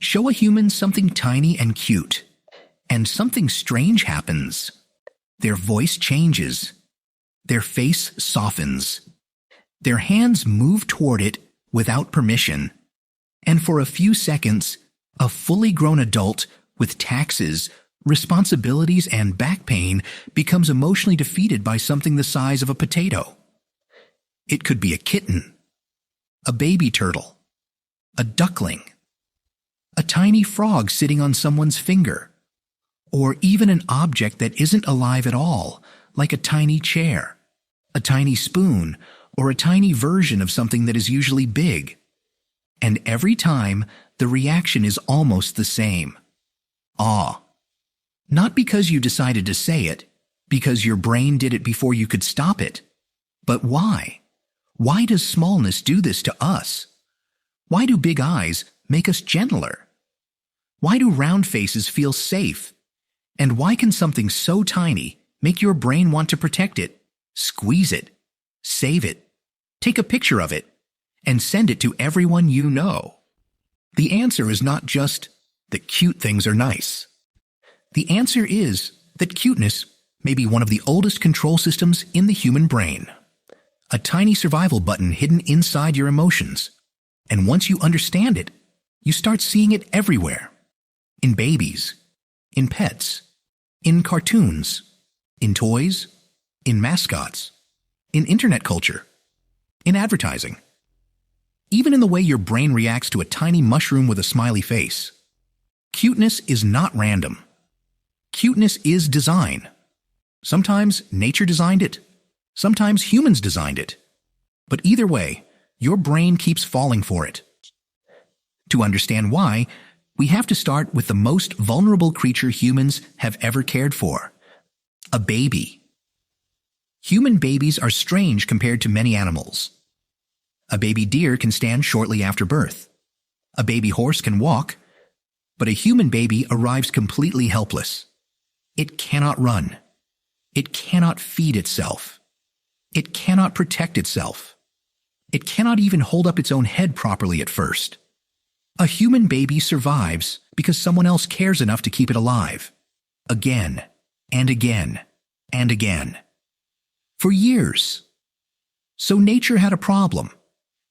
Show a human something tiny and cute, and something strange happens. Their voice changes. Their face softens. Their hands move toward it without permission. And for a few seconds, a fully grown adult with taxes, responsibilities, and back pain becomes emotionally defeated by something the size of a potato. It could be a kitten, a baby turtle, a duckling, a tiny frog sitting on someone's finger, or even an object that isn't alive at all, like a tiny chair, a tiny spoon, or a tiny version of something that is usually big. And every time, the reaction is almost the same. Awe. Not because you decided to say it, because your brain did it before you could stop it. But why? Why does smallness do this to us? Why do big eyes make us gentler? Why do round faces feel safe? And why can something so tiny make your brain want to protect it, squeeze it, save it, take a picture of it, and send it to everyone you know? The answer is not just that cute things are nice. The answer is that cuteness may be one of the oldest control systems in the human brain. A tiny survival button hidden inside your emotions. And once you understand it, you start seeing it everywhere. In babies, in pets, in cartoons, in toys, in mascots, in internet culture, in advertising. Even in the way your brain reacts to a tiny mushroom with a smiley face. Cuteness is not random. Cuteness is design. Sometimes nature designed it. Sometimes humans designed it. But either way, your brain keeps falling for it. To understand why, we have to start with the most vulnerable creature humans have ever cared for: a baby. Human babies are strange compared to many animals. A baby deer can stand shortly after birth. A baby horse can walk, but a human baby arrives completely helpless. It cannot run. It cannot feed itself. It cannot protect itself. It cannot even hold up its own head properly at first. A human baby survives because someone else cares enough to keep it alive. Again, and again, and again. For years. So nature had a problem.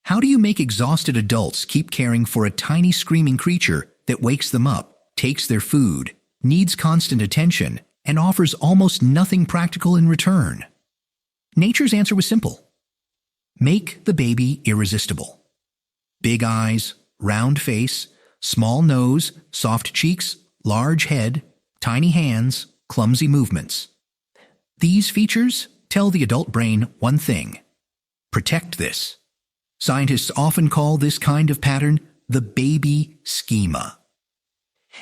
How do you make exhausted adults keep caring for a tiny screaming creature that wakes them up, takes their food, needs constant attention, and offers almost nothing practical in return? Nature's answer was simple. Make the baby irresistible. Big eyes, round face, small nose, soft cheeks, large head, tiny hands, clumsy movements. These features tell the adult brain one thing: protect this. Scientists often call this kind of pattern the baby schema.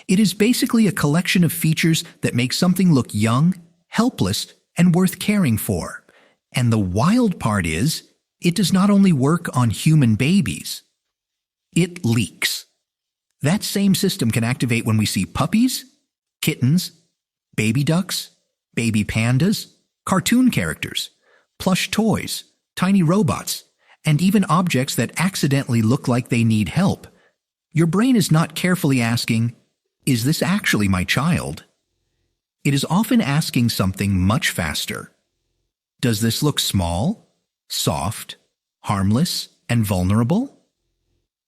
It is basically a collection of features that make something look young, helpless, and worth caring for. And the wild part is, it does not only work on human babies. It leaks. That same system can activate when we see puppies, kittens, baby ducks, baby pandas, cartoon characters, plush toys, tiny robots, and even objects that accidentally look like they need help. Your brain is not carefully asking, is this actually my child? It is often asking something much faster. Does this look small, soft, harmless, and vulnerable?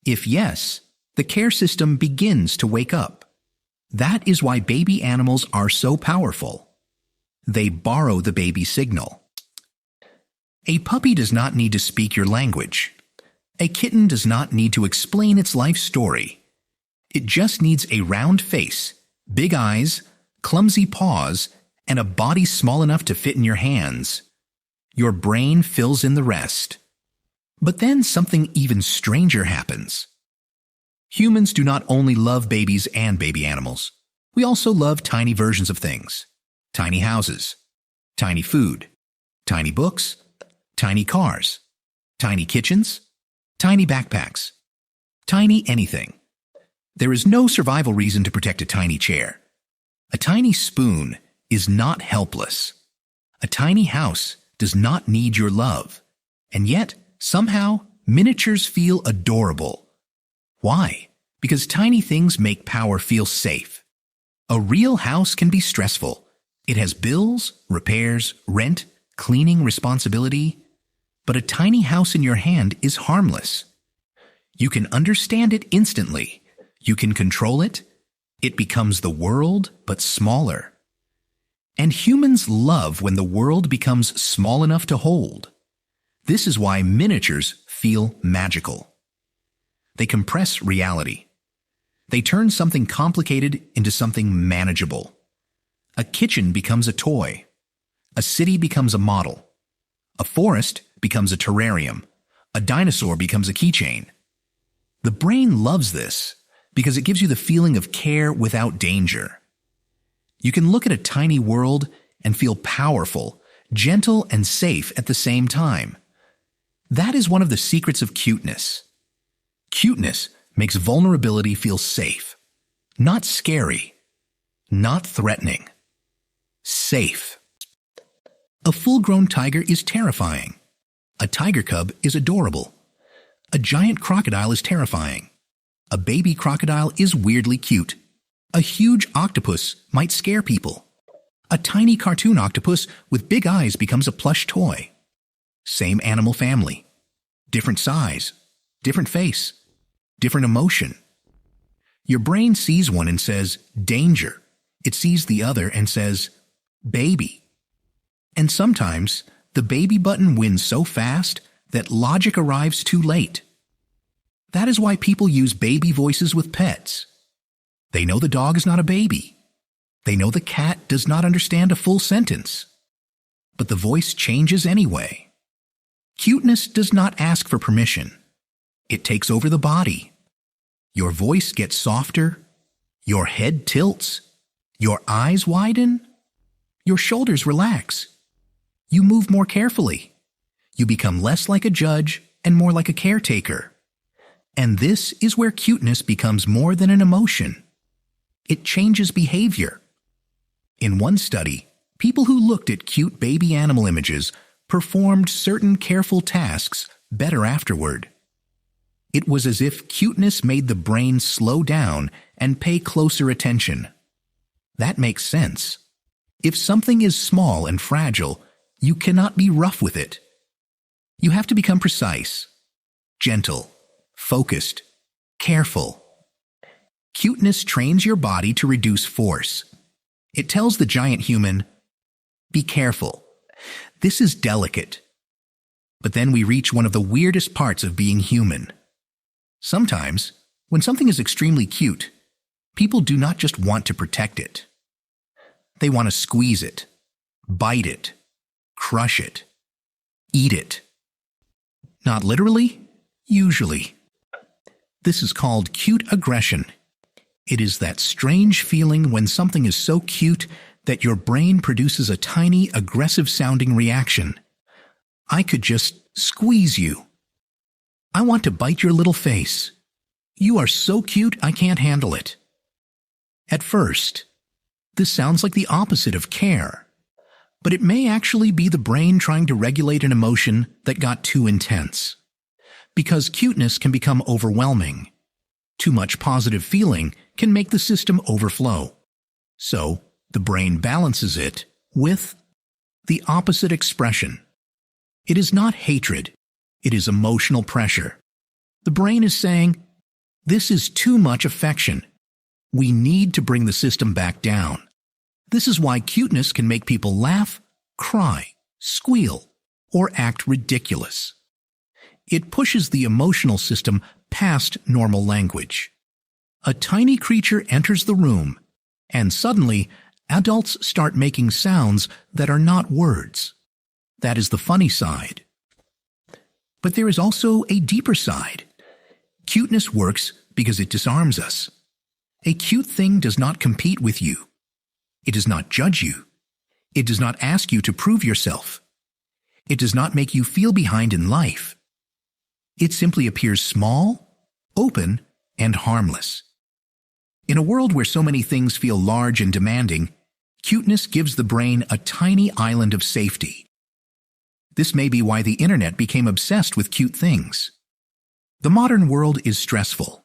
If yes, the care system begins to wake up. That is why baby animals are so powerful. They borrow the baby signal. A puppy does not need to speak your language. A kitten does not need to explain its life story. It just needs a round face, big eyes, clumsy paws, and a body small enough to fit in your hands. Your brain fills in the rest. But then something even stranger happens. Humans do not only love babies and baby animals. We also love tiny versions of things. Tiny houses, tiny food, tiny books, tiny cars, tiny kitchens, tiny backpacks, tiny anything. There is no survival reason to protect a tiny chair. A tiny spoon is not helpless. A tiny house does not need your love. And yet, somehow, miniatures feel adorable. Why? Because tiny things make power feel safe. A real house can be stressful. It has bills, repairs, rent, cleaning responsibility. But a tiny house in your hand is harmless. You can understand it instantly. You can control it. It becomes the world, but smaller. And humans love when the world becomes small enough to hold. This is why miniatures feel magical. They compress reality. They turn something complicated into something manageable. A kitchen becomes a toy. A city becomes a model. A forest becomes a terrarium. A dinosaur becomes a keychain. The brain loves this because it gives you the feeling of care without danger. You can look at a tiny world and feel powerful, gentle, and safe at the same time. That is one of the secrets of cuteness. Cuteness makes vulnerability feel safe, not scary, not threatening. Safe. A full-grown tiger is terrifying. A tiger cub is adorable. A giant crocodile is terrifying. A baby crocodile is weirdly cute. A huge octopus might scare people. A tiny cartoon octopus with big eyes becomes a plush toy. Same animal family. Different size. Different face. Different emotion. Your brain sees one and says, danger. It sees the other and says, baby. And sometimes, the baby button wins so fast that logic arrives too late. That is why people use baby voices with pets. They know the dog is not a baby. They know the cat does not understand a full sentence. But the voice changes anyway. Cuteness does not ask for permission. It takes over the body. Your voice gets softer. Your head tilts. Your eyes widen. Your shoulders relax. You move more carefully. You become less like a judge and more like a caretaker. And this is where cuteness becomes more than an emotion. It changes behavior. In one study, people who looked at cute baby animal images performed certain careful tasks better afterward. It was as if cuteness made the brain slow down and pay closer attention. That makes sense. If something is small and fragile, you cannot be rough with it. You have to become precise, gentle, focused, careful. Cuteness trains your body to reduce force. It tells the giant human, be careful. This is delicate. But then we reach one of the weirdest parts of being human. Sometimes, when something is extremely cute, people do not just want to protect it. They want to squeeze it, bite it, crush it, eat it. Not literally, usually. This is called cute aggression. It is that strange feeling when something is so cute that your brain produces a tiny, aggressive-sounding reaction. I could just squeeze you. I want to bite your little face. You are so cute, I can't handle it. At first, this sounds like the opposite of care, but it may actually be the brain trying to regulate an emotion that got too intense. Because cuteness can become overwhelming. Too much positive feeling can make the system overflow. So, the brain balances it with the opposite expression. It is not hatred. It is emotional pressure. The brain is saying, this is too much affection. We need to bring the system back down. This is why cuteness can make people laugh, cry, squeal, or act ridiculous. It pushes the emotional system past normal language. A tiny creature enters the room, and suddenly, adults start making sounds that are not words. That is the funny side. But there is also a deeper side. Cuteness works because it disarms us. A cute thing does not compete with you. It does not judge you. It does not ask you to prove yourself. It does not make you feel behind in life. It simply appears small, open, and harmless. In a world where so many things feel large and demanding, cuteness gives the brain a tiny island of safety. This may be why the internet became obsessed with cute things. The modern world is stressful.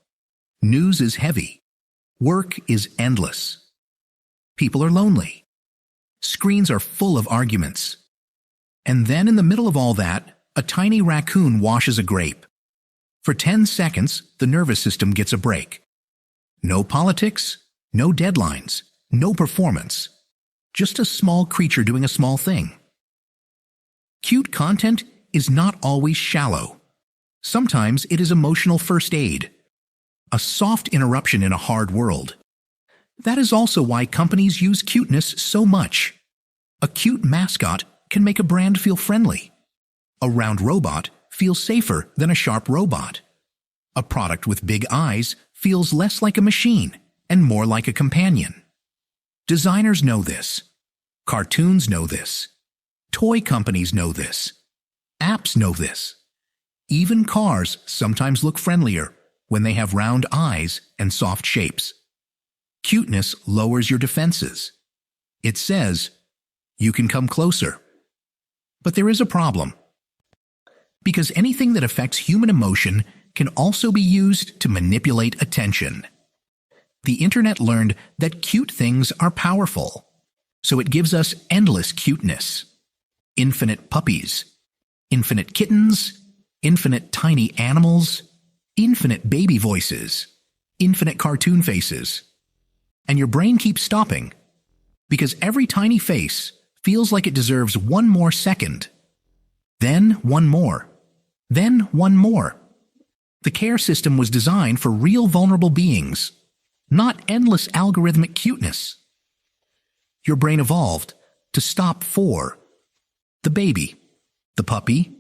News is heavy. Work is endless. People are lonely. Screens are full of arguments. And then in the middle of all that, a tiny raccoon washes a grape. For 10 seconds, the nervous system gets a break. No politics, no deadlines, no performance. Just a small creature doing a small thing. Cute content is not always shallow. Sometimes it is emotional first aid. A soft interruption in a hard world. That is also why companies use cuteness so much. A cute mascot can make a brand feel friendly. A round robot feels safer than a sharp robot. A product with big eyes feels less like a machine and more like a companion. Designers know this. Cartoons know this. Toy companies know this. Apps know this. Even cars sometimes look friendlier when they have round eyes and soft shapes. Cuteness lowers your defenses. It says, you can come closer. But there is a problem. Because anything that affects human emotion can also be used to manipulate attention. The internet learned that cute things are powerful, so it gives us endless cuteness. Infinite puppies, infinite kittens, infinite tiny animals, infinite baby voices, infinite cartoon faces. And your brain keeps stopping, because every tiny face feels like it deserves one more second. Then one more. Then one more. The care system was designed for real vulnerable beings, not endless algorithmic cuteness. Your brain evolved to stop for the baby, the puppy,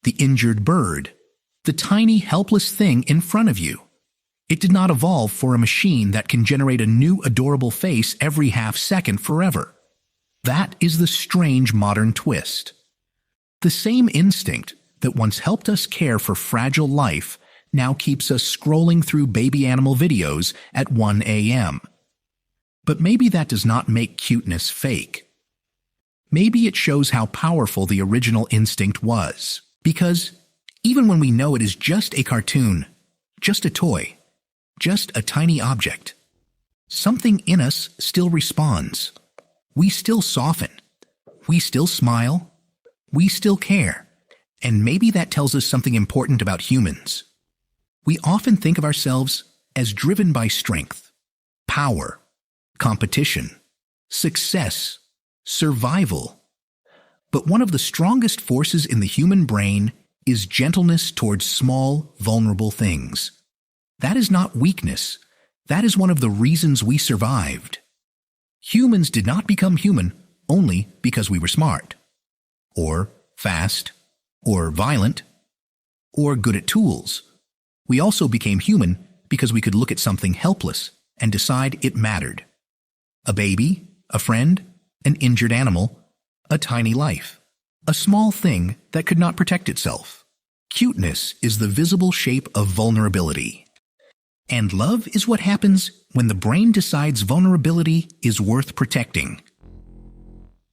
the injured bird, the tiny helpless thing in front of you. It did not evolve for a machine that can generate a new adorable face every half second forever. That is the strange modern twist. The same instinct that once helped us care for fragile life now keeps us scrolling through baby animal videos at 1 a.m. But maybe that does not make cuteness fake. Maybe it shows how powerful the original instinct was. Because even when we know it is just a cartoon, just a toy, just a tiny object, something in us still responds. We still soften. We still smile. We still care. And maybe that tells us something important about humans. We often think of ourselves as driven by strength, power, competition, success, survival. But one of the strongest forces in the human brain is gentleness towards small, vulnerable things. That is not weakness. That is one of the reasons we survived. Humans did not become human only because we were smart, or fast, or violent, or good at tools. We also became human because we could look at something helpless and decide it mattered. A baby, a friend, an injured animal, a tiny life, a small thing that could not protect itself. Cuteness is the visible shape of vulnerability. And love is what happens when the brain decides vulnerability is worth protecting.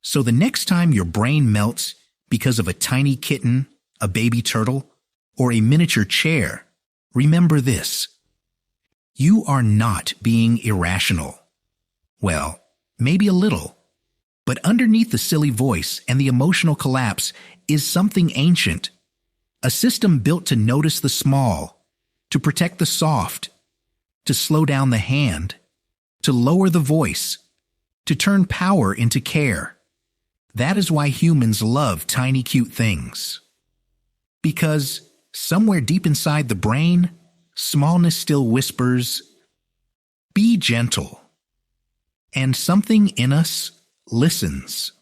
So the next time your brain melts because of a tiny kitten, a baby turtle, or a miniature chair, remember this. You are not being irrational. Well, maybe a little. But underneath the silly voice and the emotional collapse is something ancient. A system built to notice the small, to protect the soft, to slow down the hand, to lower the voice, to turn power into care. That is why humans love tiny cute things. Because somewhere deep inside the brain, smallness still whispers, "Be gentle." And something in us listens.